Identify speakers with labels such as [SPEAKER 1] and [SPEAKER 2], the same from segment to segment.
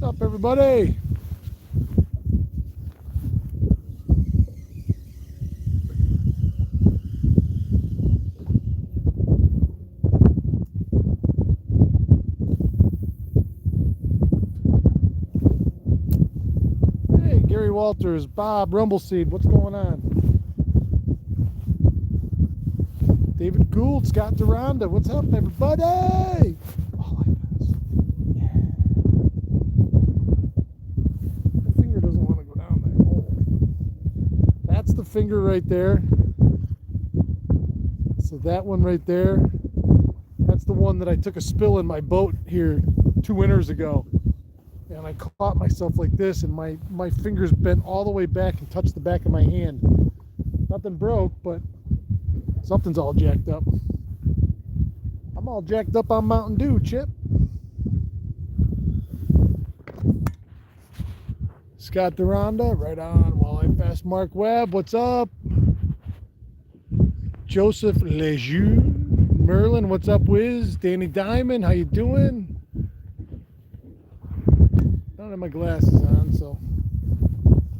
[SPEAKER 1] up, everybody? Hey, Gary Walters, Bob Rumbleseed, what's going on? David Gould, Scott Duranda, what's up, everybody? The finger right there. So that one right there, that's the one that I took a spill in my boat here 2 winters ago, and I caught myself like this, and my fingers bent all the way back and touched the back of my hand. Nothing broke, but something's all jacked up. I'm all jacked up on Mountain Dew, Chip. Scott Duranda, right on. Walleye Fast. Mark Webb, what's up? Joseph Lejeune, Merlin, what's up, Wiz? Danny Diamond, how you doing? I don't have my glasses on, so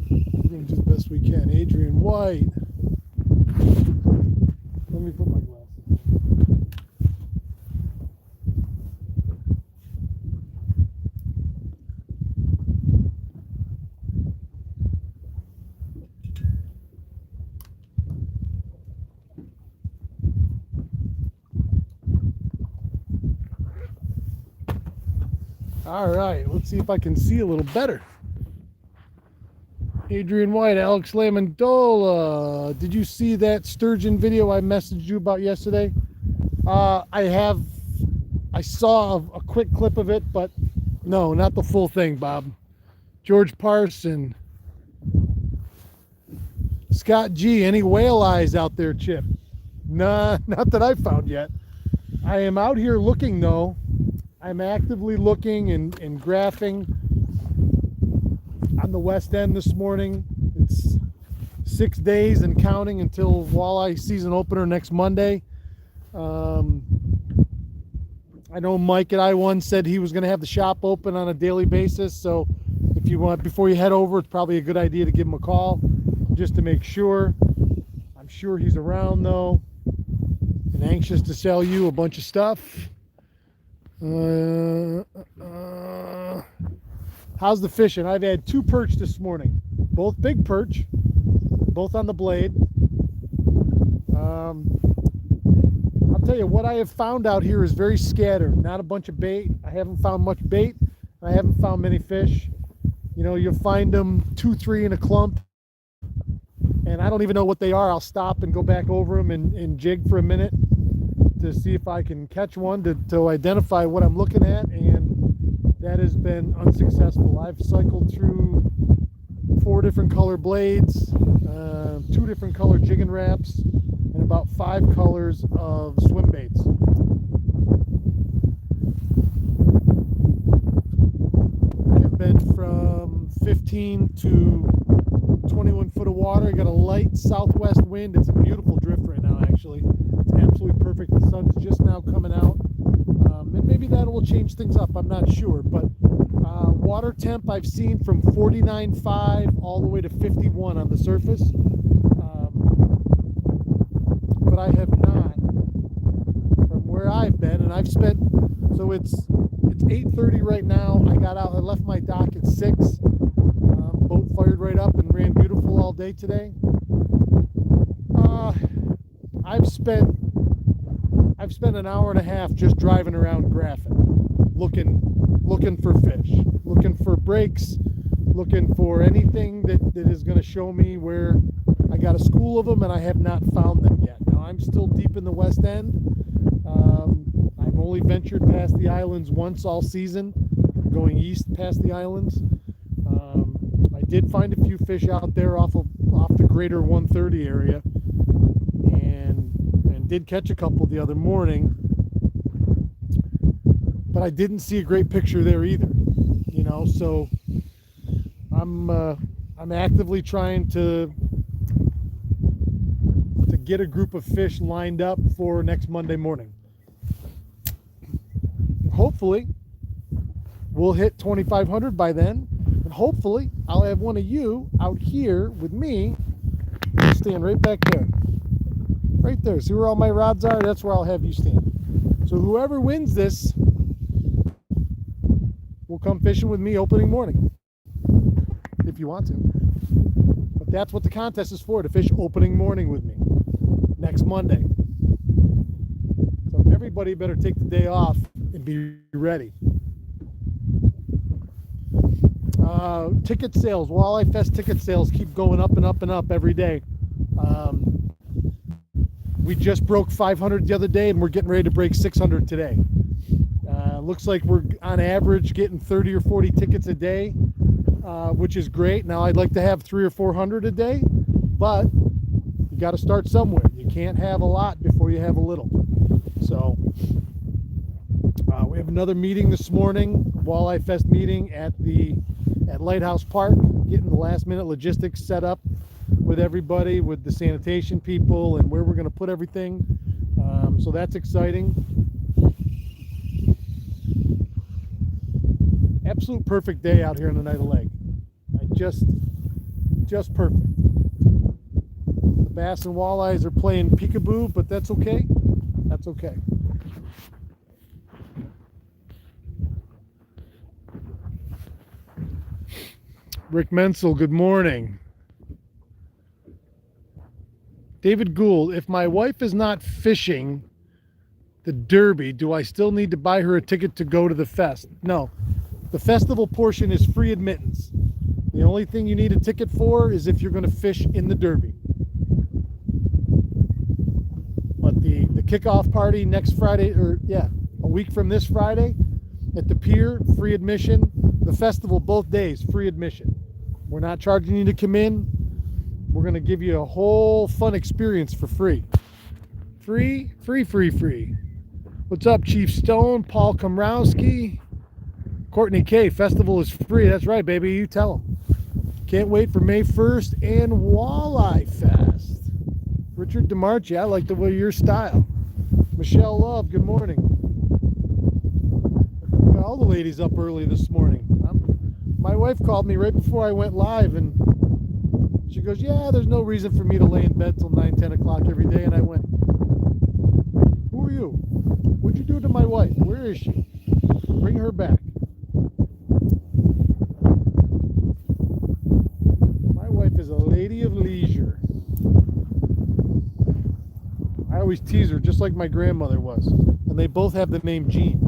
[SPEAKER 1] we're going to do the best we can. Adrian White. Let me put my glasses on. All right, let's see if I can see a little better. Adrian White, Alex Lamondola. Did you see that sturgeon video I messaged you about yesterday? I saw a quick clip of it, but no, not the full thing, Bob. George Parson. Scott G, any whale eyes out there, Chip? Nah, not that I've found yet. I am out here looking, though. I'm actively looking and graphing on the west end this morning. It's 6 days and counting until walleye season opener next Monday. I know Mike at I1 said he was going to have the shop open on a daily basis, so if you want, before you head over, it's probably a good idea to give him a call just to make sure. I'm sure he's around, though, and anxious to sell you a bunch of stuff. How's the fishing? I've had 2 perch this morning, both big perch, both on the blade. I'll tell you what I have found out here is very scattered, not a bunch of bait. I haven't found much bait. I haven't found many fish. You know, you'll find them 2, 3 in a clump, and I don't even know what they are. I'll stop and go back over them and jig for a minute to see if I can catch one to identify what I'm looking at, and that has been unsuccessful. I've cycled through 4 different color blades, 2 different color jigging wraps, and about 5 colors of swim baits. I have been from 15 to 21 foot of water. I got a light southwest wind. It's a beautiful drift right now, actually. It's absolutely perfect. The sun's just now coming out. And maybe that will change things up. I'm not sure. But water temp I've seen from 49.5 all the way to 51 on the surface. But I have not, from where I've been, and I've spent, so it's 8:30 right now. I got out, I left my dock at 6. Boat fired right up and ran beautiful all day today. I've spent an hour and a half just driving around graphing, looking for fish, looking for breaks, looking for anything that is going to show me where I got a school of them, and I have not found them yet. Now I'm still deep in the west end. I've only ventured past the islands once all season, going east past the islands. I did find a few fish out there off the greater 130 area, and did catch a couple the other morning, but I didn't see a great picture there either, you know. So I'm actively trying to get a group of fish lined up for next Monday morning. Hopefully we'll hit 2,500 by then, and hopefully I'll have one of you out here with me. Stand right back there. Right there. See where all my rods are? That's where I'll have you stand. So whoever wins this will come fishing with me opening morning, if you want to. But that's what the contest is for, to fish opening morning with me next Monday. So everybody better take the day off and be ready. Ticket sales, Walleye Fest ticket sales keep going up and up and up every day. We just broke 500 the other day, and we're getting ready to break 600 today. Looks like we're on average getting 30 or 40 tickets a day, which is great. Now I'd like to have 300 or 400 a day, but you got to start somewhere. You can't have a lot before you have a little. So we have another meeting this morning, Walleye Fest meeting at Lighthouse Park, getting the last minute logistics set up with everybody, with the sanitation people, and where we're going to put everything. So that's exciting. Absolute perfect day out here in Oneida Lake. Just perfect. The bass and walleyes are playing peekaboo, but that's okay. That's okay. Rick Menzel, good morning. David Gould, if my wife is not fishing the Derby, do I still need to buy her a ticket to go to the fest? No. The festival portion is free admittance. The only thing you need a ticket for is if you're going to fish in the Derby. But the kickoff party next Friday, a week from this Friday at the pier, free admission. The festival both days, free admission. We're not charging you to come in. We're going to give you a whole fun experience for free. Free. What's up, Chief Stone, Paul Komrowski, Courtney K. Festival is free. That's right, baby. You tell them. Can't wait for May 1st and Walleye Fest. Richard DeMarchi, I like the way your style. Michelle Love, good morning. Got all the ladies up early this morning. My wife called me right before I went live, and she goes, yeah, there's no reason for me to lay in bed till 9, 10 o'clock every day. And I went, who are you? What'd you do to my wife? Where is she? Bring her back. My wife is a lady of leisure. I always tease her, just like my grandmother was. And they both have the name Jean.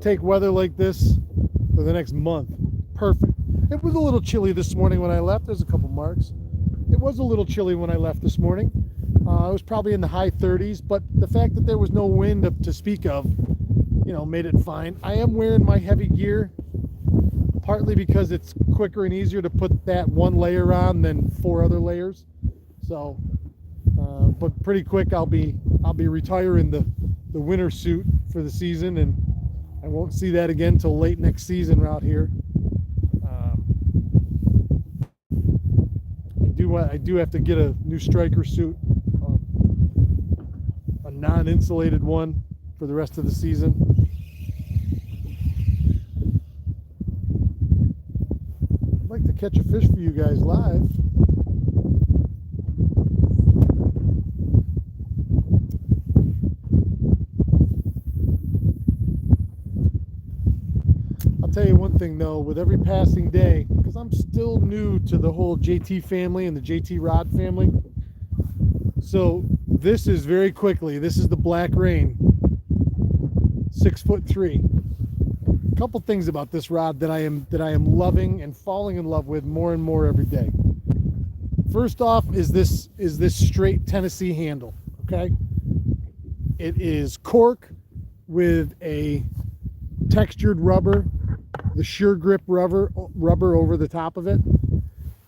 [SPEAKER 1] Take weather like this for the next month. Perfect. It was a little chilly this morning when I left. There's a couple marks. It was a little chilly when I left this morning. It was probably in the high 30s, but the fact that there was no wind to speak of, made it fine. I am wearing my heavy gear, partly because it's quicker and easier to put that one layer on than 4 other layers. So, but pretty quick I'll be retiring the winter suit for the season, and I won't see that again till late next season out here. I do have to get a new striker suit, a non-insulated one for the rest of the season. I'd like to catch a fish for you guys live. Tell you one thing though, with every passing day, because I'm still new to the whole JT family and the JT Rod family, so this is this is the Black Rain 6'3". A couple things about this rod that I am loving and falling in love with more and more every day. First off is this straight Tennessee handle. Okay, it is cork with a textured rubber, the Sure Grip rubber over the top of it.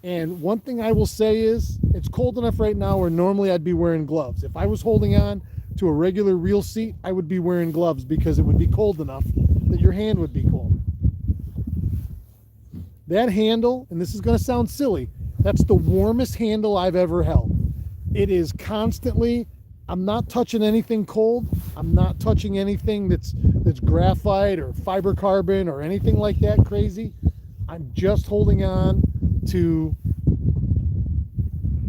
[SPEAKER 1] And one thing I will say is, it's cold enough right now where normally I'd be wearing gloves. If I was holding on to a regular reel seat, I would be wearing gloves because it would be cold enough that your hand would be cold. That handle, and this is going to sound silly, that's the warmest handle I've ever held. It is constantly, I'm not touching anything cold. I'm not touching anything that's graphite or fibercarbon or anything like that crazy. I'm just holding on to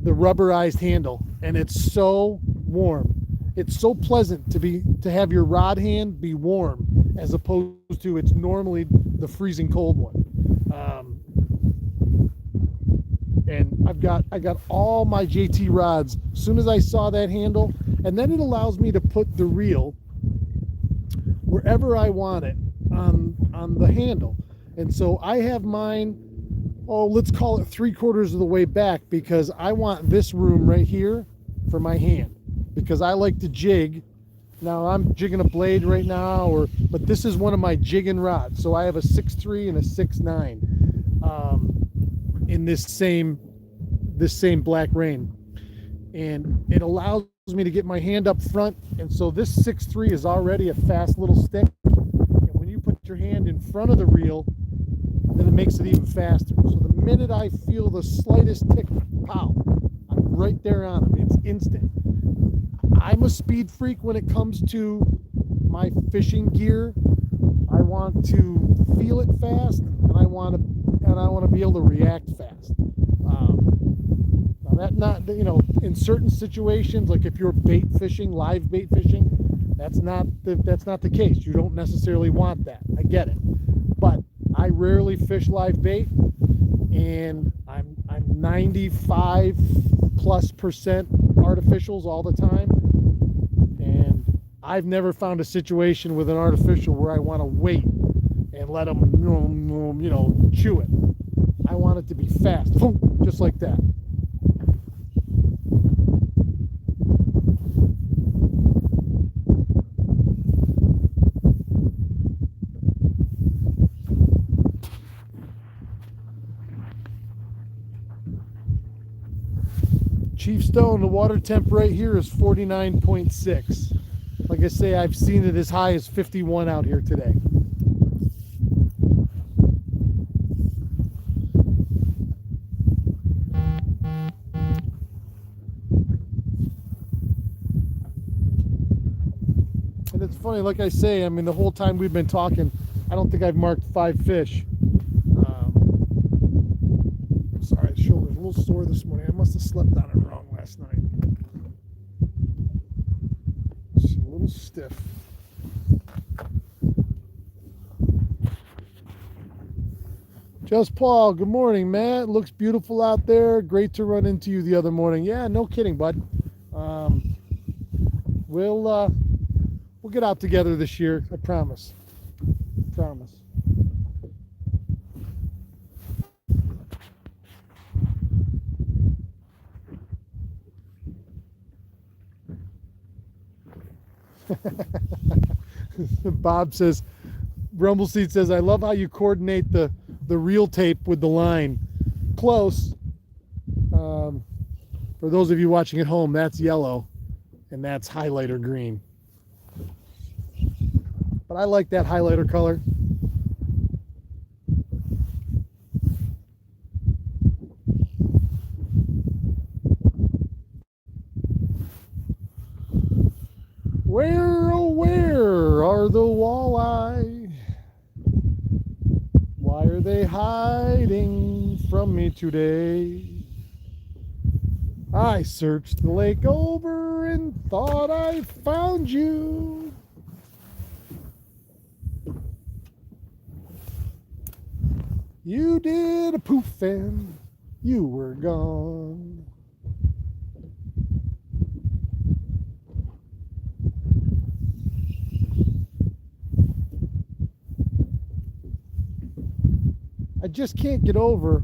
[SPEAKER 1] the rubberized handle, and it's so warm. It's so pleasant to have your rod hand be warm as opposed to it's normally the freezing cold one. And I got all my JT rods as soon as I saw that handle, and then it allows me to put the reel wherever I want it on the handle. And so I have mine, oh, let's call it 3/4 of the way back, because I want this room right here for my hand, because I like to jig. Now I'm jigging a blade right now, but this is one of my jigging rods. So I have a 6.3 and a 6.9 in this same black rain, and it allows me to get my hand up front. And so this 6.3 is already a fast little stick, and when you put your hand in front of the reel, then it makes it even faster. So the minute I feel the slightest tick, pow, I'm right there on them. It's instant. I'm a speed freak when it comes to my fishing gear. I want to feel it fast, and I want to be able to react fast. Now that not, in certain situations, like if you're bait fishing, live bait fishing, that's not the case. You don't necessarily want that. I get it, but I rarely fish live bait, and I'm 95+% artificials all the time, and I've never found a situation with an artificial where I want to wait and let them, chew it. I want it to be fast, just like that. Chief Stone, the water temp right here is 49.6. Like I say, I've seen it as high as 51 out here today. And it's funny, like I say, I mean, the whole time we've been talking, I don't think I've marked 5 fish. Sorry, the shoulder's a little sore this morning. I must have slept on it wrong last night. It's a little stiff. Just Paul, good morning, man. It looks beautiful out there. Great to run into you the other morning. Yeah, no kidding, bud. We'll get out together this year. I promise. Promise. Bob says, Rumbleseed says, I love how you coordinate the reel tape with the line. Close. For those of you watching at home, that's yellow and that's highlighter green. But I like that highlighter color. Where, oh where are the walleye? Why are they hiding from me today? I searched the lake over and thought I found you. You did a poof and you were gone. I just can't get over.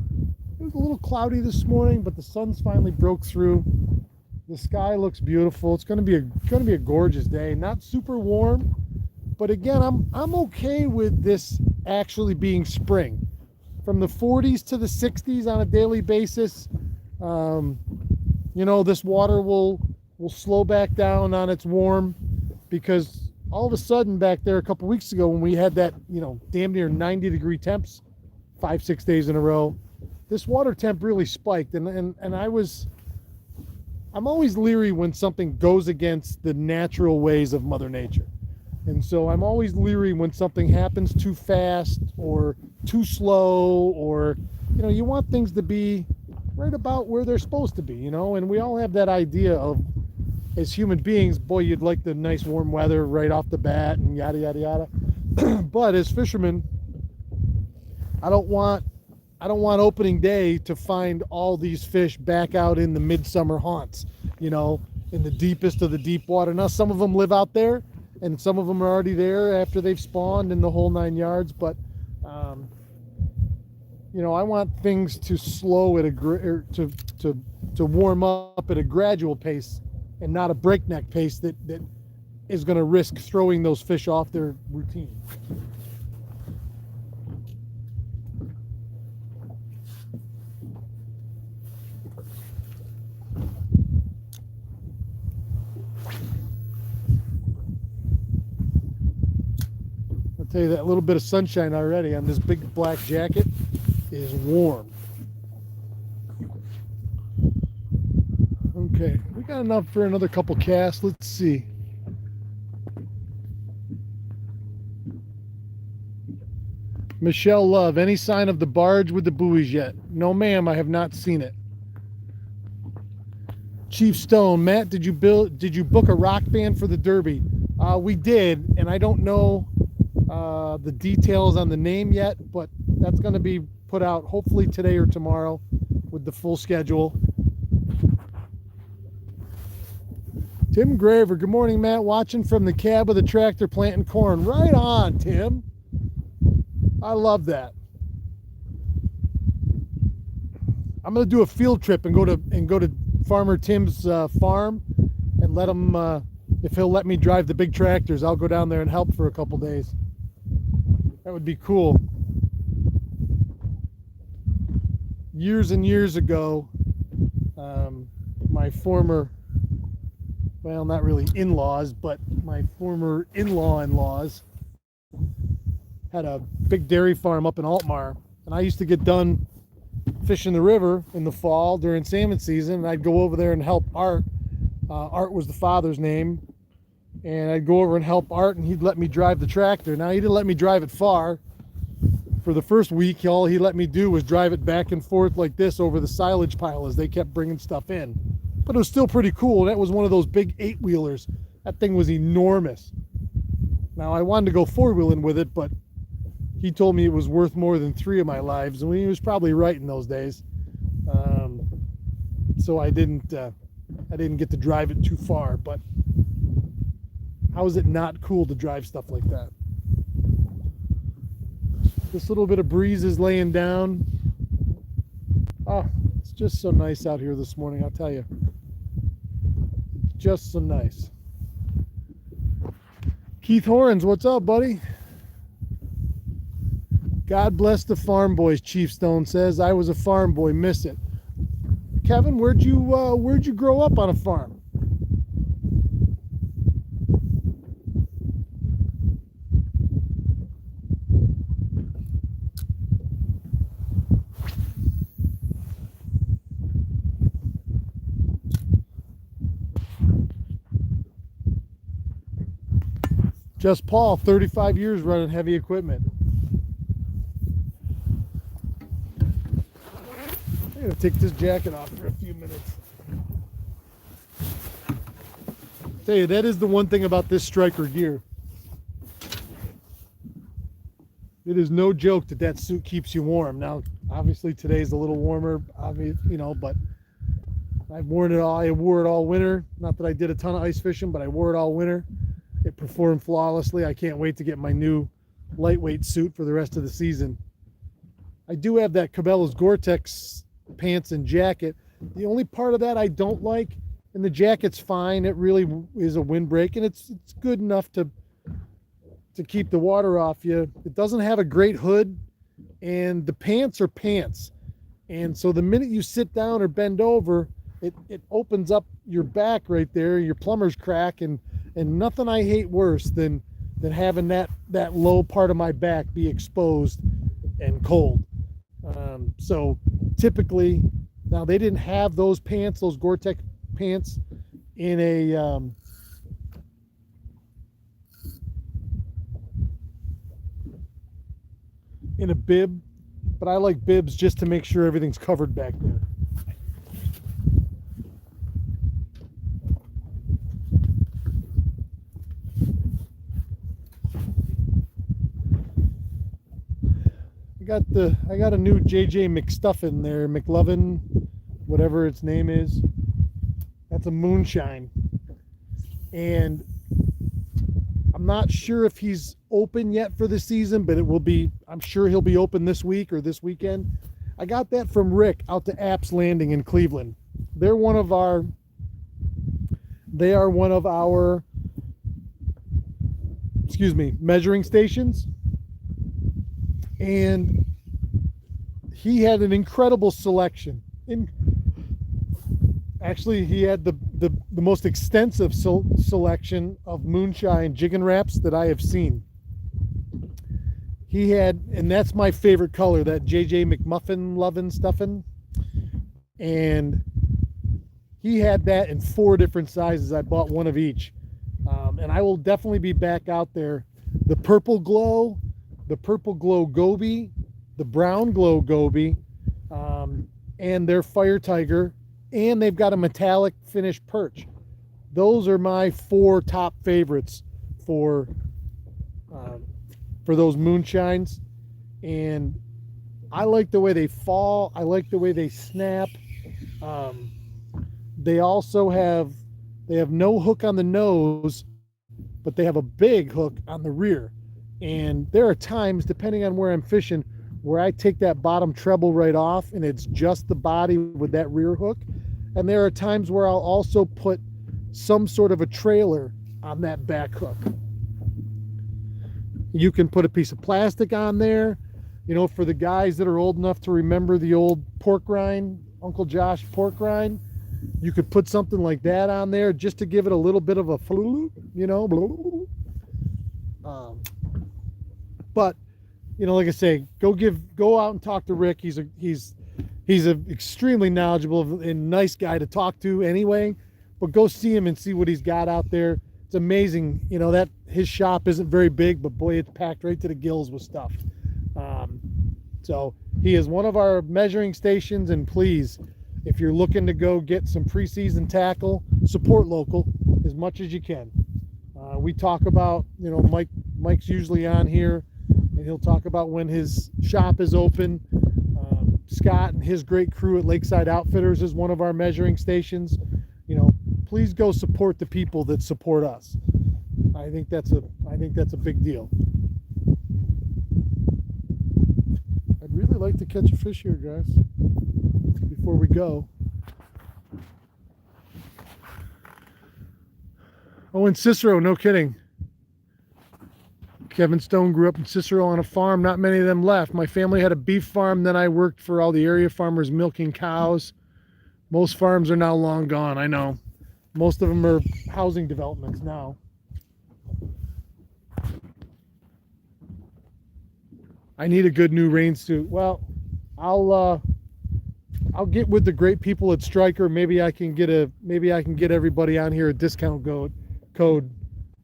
[SPEAKER 1] It was a little cloudy this morning, but the sun's finally broke through. The sky looks beautiful. It's going to be a gorgeous day. Not super warm, but again, I'm okay with this actually being spring. From the 40s to the 60s on a daily basis. This water will slow back down on its warm, because all of a sudden back there a couple weeks ago when we had that, damn near 90-degree temps 5-6 days in a row. This water temp really spiked, and I'm always leery when something goes against the natural ways of Mother Nature. And so I'm always leery when something happens too fast or too slow, or, you want things to be right about where they're supposed to be, and we all have that idea of, as human beings, boy, you'd like the nice warm weather right off the bat and yada, yada, yada. But as fishermen, I don't want opening day to find all these fish back out in the midsummer haunts, in the deepest of the deep water. Now, some of them live out there, and some of them are already there after they've spawned in the whole 9 yards. But, I want things to slow at to warm up at a gradual pace and not a breakneck pace that is going to risk throwing those fish off their routine. I'll tell you, that little bit of sunshine already on this big black jacket is warm. Okay, we got enough for another couple casts. Let's see. Michelle Love, any sign of the barge with the buoys yet? No, ma'am, I have not seen it. Chief Stone, Matt, did you book a rock band for the Derby? We did, and I don't know the details on the name yet, but that's going to be put out hopefully today or tomorrow with the full schedule. Tim Graver, good morning, Matt. Watching from the cab of the tractor planting corn. Right on, Tim. I love that. I'm going to do a field trip and go to Farmer Tim's farm and let him, if he'll let me drive the big tractors, I'll go down there and help for a couple days. That would be cool. Years and years ago, my former, well, not really in-laws, but my former in-laws had a big dairy farm up in Altmar, and I used to get done fishing the river in the fall during salmon season, and I'd go over there and help Art. Art was the father's name, and I'd go over and help Art, and he'd let me drive the tractor. Now, he didn't let me drive it far. For the first week, all he let me do was drive it back and forth like this over the silage pile as they kept bringing stuff in. But it was still pretty cool. That was one of those big 8-wheelers. That thing was enormous. Now, I wanted to go 4-wheeling with it, but he told me it was worth more than 3 of my lives, and he was probably right in those days. So I didn't get to drive it too far. But how is it not cool to drive stuff like that? This little bit of breeze is laying down. Oh, it's just so nice out here this morning, I'll tell you. Just so nice. Keith Horns, what's up, buddy? God bless the farm boys, Chief Stone says. I was a farm boy, miss it. Kevin, where'd you grow up on a farm? Just Paul, 35 years running heavy equipment. I'm gonna take this jacket off for a few minutes. Tell you, that is the one thing about this Striker gear. It is no joke that suit keeps you warm. Now, obviously today's a little warmer, but I've worn it all. I wore it all winter. Not that I did a ton of ice fishing, but I wore it all winter. It performed flawlessly. I can't wait to get my new lightweight suit for the rest of the season. I do have that Cabela's Gore-Tex pants and jacket. The only part of that I don't like, and the jacket's fine, it really is a windbreak, and it's good enough to keep the water off you. It doesn't have a great hood, and the pants are pants. And so the minute you sit down or bend over, it opens up your back right there, your plumber's crack, and nothing I hate worse than having that low part of my back be exposed and cold. So typically, now they didn't have those pants, those Gore-Tex pants, in a bib, but I like bibs just to make sure everything's covered back there. I got a new JJ McStuffin there, McLovin, whatever its name is. That's a moonshine. And I'm not sure if he's open yet for the season, but it will be, I'm sure he'll be open this week or this weekend. I got that from Rick out to Apps Landing in Cleveland. They are one of our measuring stations. And he had an incredible selection. Actually, he had the most extensive selection of moonshine jigging wraps that I have seen. He had, and that's my favorite color, that JJ McMuffin lovin' stuffin'. And he had that in 4 different sizes. I bought one of each. And I will definitely be back out there. The purple glow Goby, the brown glow Goby, and their fire tiger, and they've got a metallic finished perch. Those are my 4 top favorites for those moonshines. And I like the way they fall. I like the way they snap. They also have no hook on the nose, but they have a big hook on the rear. And there are times, depending on where I'm fishing, where I take that bottom treble right off and it's just the body with that rear hook. And there are times where I'll also put some sort of a trailer on that back hook. You can put a piece of plastic on there. You know, for the guys that are old enough to remember the old pork rind, Uncle Josh pork rind, you could put something like that on there just to give it a little bit of a flu, you know. But, you know, like I say, go out and talk to Rick. He's a extremely knowledgeable and nice guy to talk to anyway. But go see him and see what he's got out there. It's amazing. You know, that his shop isn't very big, but boy, it's packed right to the gills with stuff. So he is one of our measuring stations, and please, if you're looking to go get some preseason tackle, support local as much as you can. We talk about, you know, Mike's usually on here, and he'll talk about when his shop is open. Scott and his great crew at Lakeside Outfitters is one of our measuring stations. You know, please go support the people that support us. I think that's a big deal. I'd really like to catch a fish here, guys, before we go. Oh, in Cicero, no kidding. Kevin Stone grew up in Cicero on a farm. Not many of them left. My family had a beef farm. Then I worked for all the area farmers milking cows. Most farms are now long gone, I know. Most of them are housing developments now. I need a good new rain suit. Well, I'll get with the great people at Stryker. Maybe I can get everybody on here a discount code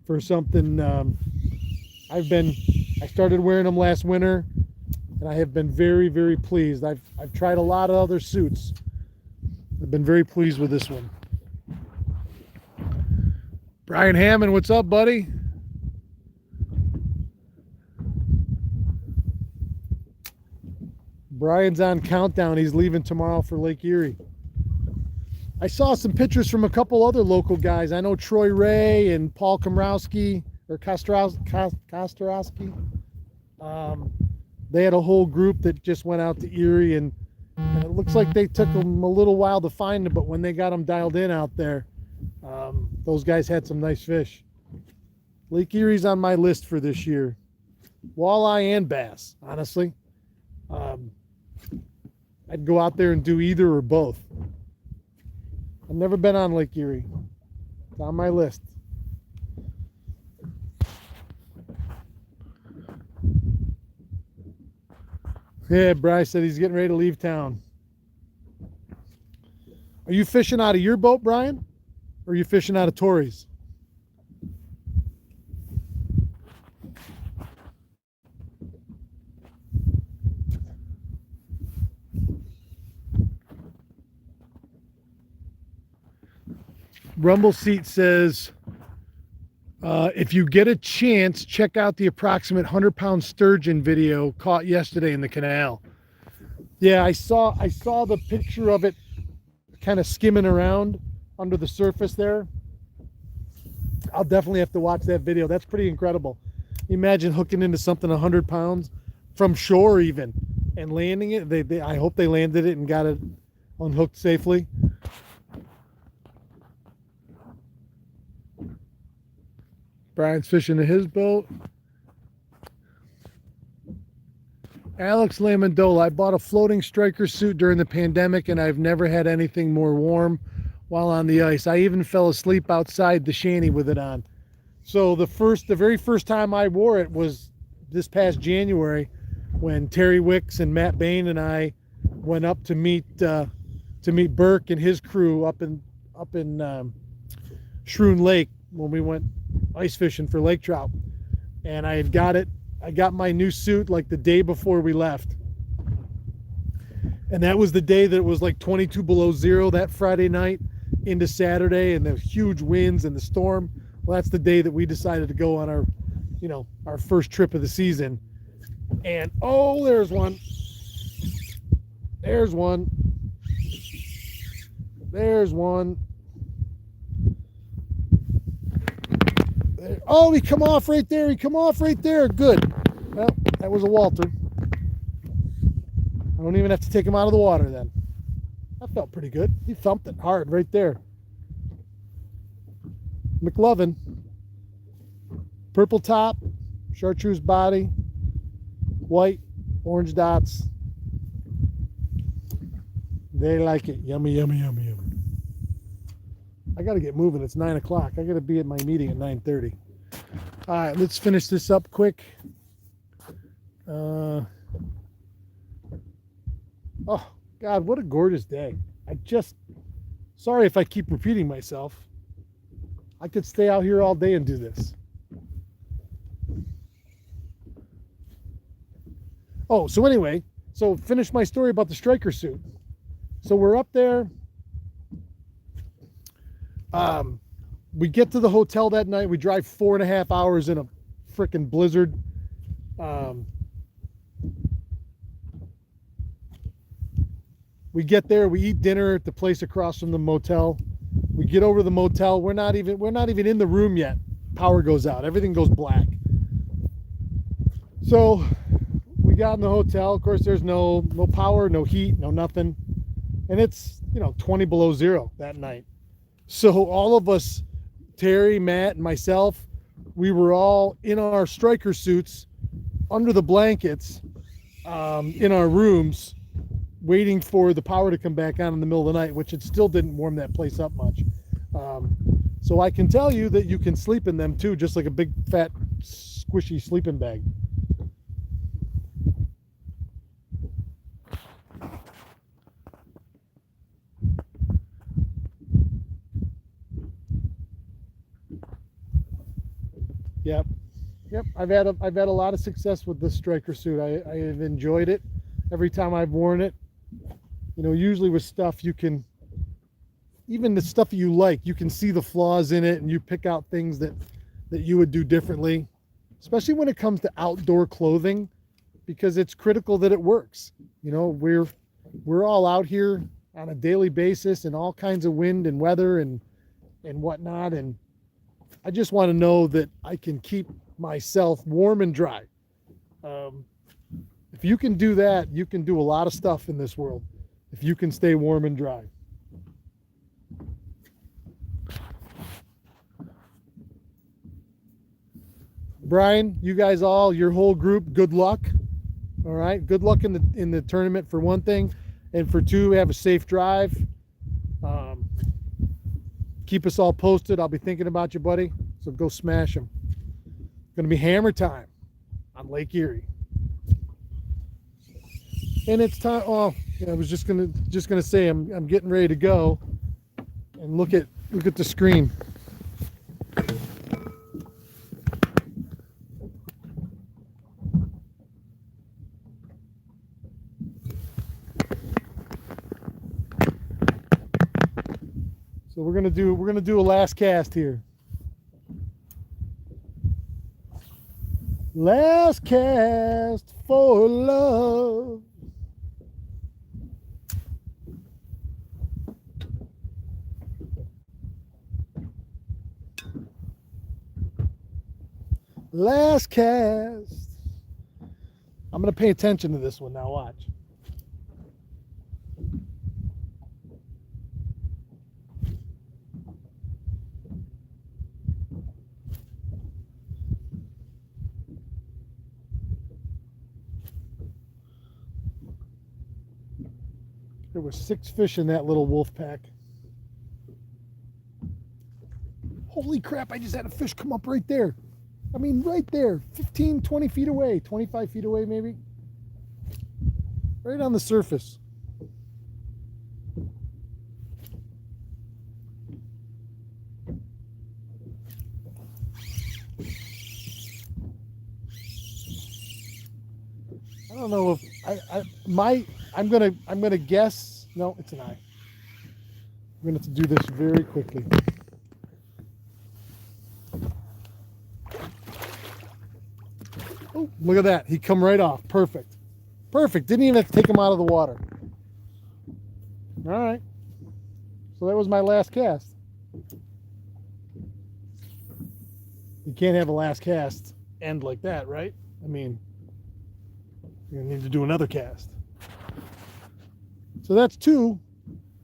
[SPEAKER 1] for something. I started wearing them last winter, and I have been very, very pleased. I've tried a lot of other suits. I've been very pleased with this one. Brian Hammond, what's up, buddy? Brian's on countdown. He's leaving tomorrow for Lake Erie. I saw some pictures from a couple other local guys. I know Troy Ray and Paul Komrowski, or Kostorowski. They had a whole group that just went out to Erie, and it looks like they took them a little while to find them, but when they got them dialed in out there, those guys had some nice fish. Lake Erie's on my list for this year. Walleye and bass, honestly. I'd go out there and do either or both. I've never been on Lake Erie. It's on my list. Yeah, Bryce said he's getting ready to leave town. Are you fishing out of your boat, Brian? Or are you fishing out of Tori's? Rumble Seat says, if you get a chance, check out the approximate 100-pound sturgeon video caught yesterday in the canal. Yeah, I saw the picture of it kind of skimming around under the surface there. I'll definitely have to watch that video. That's pretty incredible. Imagine hooking into something 100 pounds from shore even and landing it. I hope they landed it and got it unhooked safely. Brian's fishing in his boat. Alex Lamondola, I bought a floating striker suit during the pandemic and I've never had anything more warm while on the ice. I even fell asleep outside the shanty with it on. So the very first time I wore it was this past January when Terry Wicks and Matt Bain and I went up to meet Burke and his crew up in Shroon Lake when we went ice fishing for lake trout. And I got my new suit like the day before we left. And that was the day that it was like 22 below zero that Friday night into Saturday, and the huge winds and the storm. Well, that's the day that we decided to go on our first trip of the season. And oh, there's one. There's one. There's one. Oh, he come off right there. He come off right there. Good. Well, that was a Walter. I don't even have to take him out of the water then. That felt pretty good. He thumped it hard right there. McLovin. Purple top, chartreuse body, white, orange dots. They like it. Yummy, yummy, yummy, yummy. I got to get moving. It's 9 o'clock. I got to be at my meeting at 9:30. All right, let's finish this up quick. Oh, God, what a gorgeous day. Sorry if I keep repeating myself. I could stay out here all day and do this. Oh, so anyway, finish my story about the striker suit. So we're up there. We get to the hotel that night. We drive 4.5 hours in a freaking blizzard. We get there. We eat dinner at the place across from the motel. We get over to the motel. We're not even in the room yet. Power goes out. Everything goes black. So we got in the hotel. Of course, there's no power, no heat, no nothing. And it's 20 below zero that night. So all of us, Terry, Matt, and myself, we were all in our striker suits under the blankets in our rooms, waiting for the power to come back on in the middle of the night, which it still didn't warm that place up much. So I can tell you that you can sleep in them too, just like a big, fat, squishy sleeping bag. Yep. I've had a lot of success with this striker suit. I have enjoyed it every time I've worn it. Usually with stuff even the stuff you like, you can see the flaws in it and you pick out things that you would do differently, especially when it comes to outdoor clothing, because it's critical that it works. We're all out here on a daily basis in all kinds of wind and weather and whatnot, and I just want to know that I can keep myself warm and dry. If you can do that, you can do a lot of stuff in this world. If you can stay warm and dry. Brian, you guys your whole group, good luck. All right, good luck in the tournament for one thing, and for two, have a safe drive. Keep us all posted. I'll be thinking about you, buddy. So go smash them. It's going to be hammer time on Lake Erie. And it's time. Oh, yeah, I was just gonna say I'm getting ready to go, and look at the screen. So we're gonna do a last cast here. Last cast for love. Last cast. I'm gonna pay attention to this one now. Watch. There were 6 fish in that little wolf pack. Holy crap, I just had a fish come up right there. I mean, right there, 15, 20 feet away, 25 feet away maybe. Right on the surface. I don't know if I'm gonna guess. No, it's an eye. I'm gonna have to do this very quickly. Oh, look at that. He come right off. Perfect. Perfect. Didn't even have to take him out of the water. All right. So that was my last cast. You can't have a last cast end like that, right? I mean, you're gonna need to do another cast. So that's 2.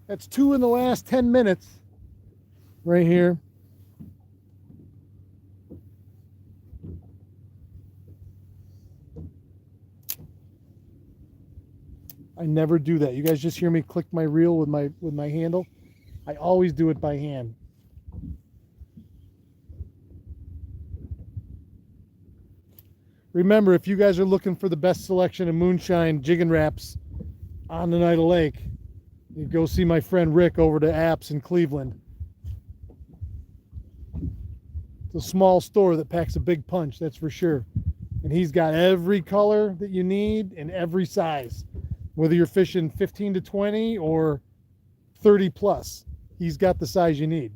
[SPEAKER 1] That's 2 in the last 10 minutes right here. I never do that. You guys just hear me click my reel with my handle. I always do it by hand. Remember, if you guys are looking for the best selection of moonshine jigging wraps on the Oneida Lake, you go see my friend Rick over to Apps in Cleveland. It's a small store that packs a big punch, that's for sure. And he's got every color that you need and every size. Whether you're fishing 15 to 20 or 30 plus, he's got the size you need.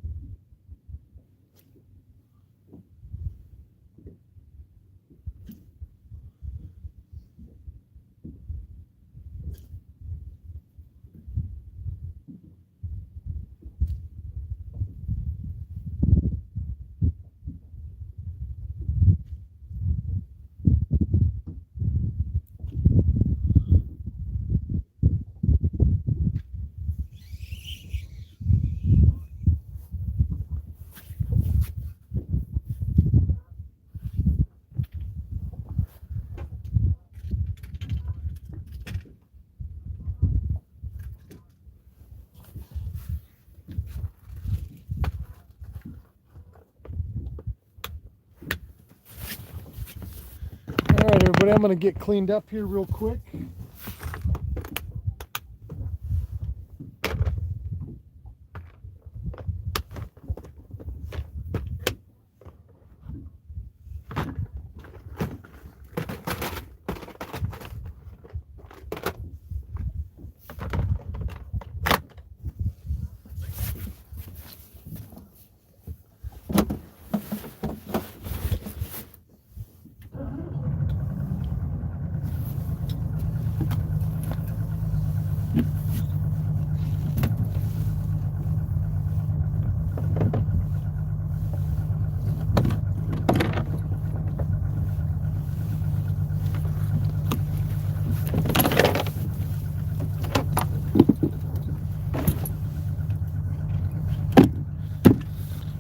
[SPEAKER 1] All right, everybody, I'm going to get cleaned up here real quick.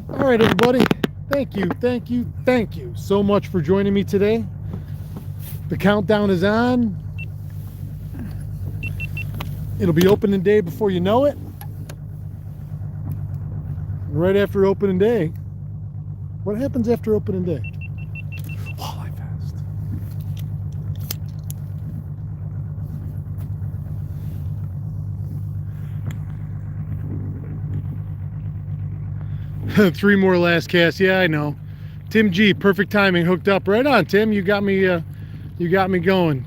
[SPEAKER 1] All right, everybody, thank you so much for joining me today. The countdown is on. It'll be opening day before you know it. And right after opening day, what happens after opening day? Walleye fest. 3 more last cast. Yeah, I know. Tim G, perfect timing, hooked up. Right on, Tim. You got me going.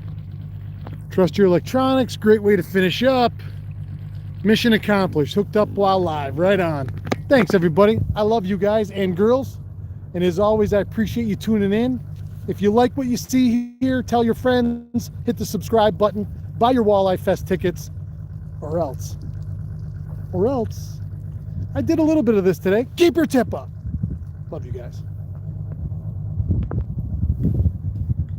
[SPEAKER 1] Trust your electronics. Great way to finish up. Mission accomplished. Hooked up while live. Right on. Thanks, everybody. I love you guys and girls. And as always, I appreciate you tuning in. If you like what you see here, tell your friends, hit the subscribe button, buy your Walleye Fest tickets, or else, I did a little bit of this today. Keep your tip up. Love you guys.